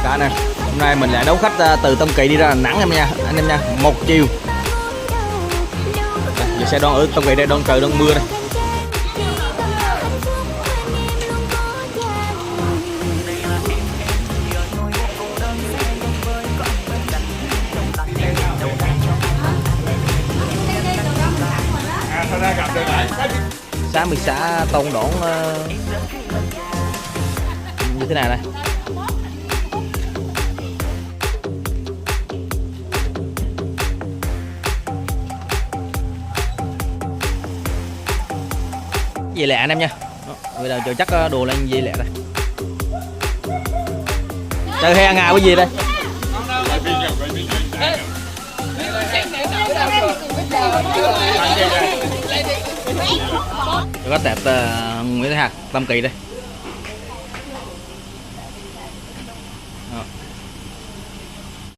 Cả nè, hôm nay mình lại đón khách từ Tam Kỳ đi ra Đà Nẵng em nha, anh em nha, một chiều. Giờ xe đón ở Tam Kỳ đây, đón trời đón mưa đây. Sáng bị xã Tôn Đổn như thế nào đây? Dây lẹ anh em nha. Bây giờ chờ chắc đồ lên dây lẹ đây. Chơi he ngào cái gì đây? Có tệp Nguyễn Thế Hạc Tam Kỳ đây.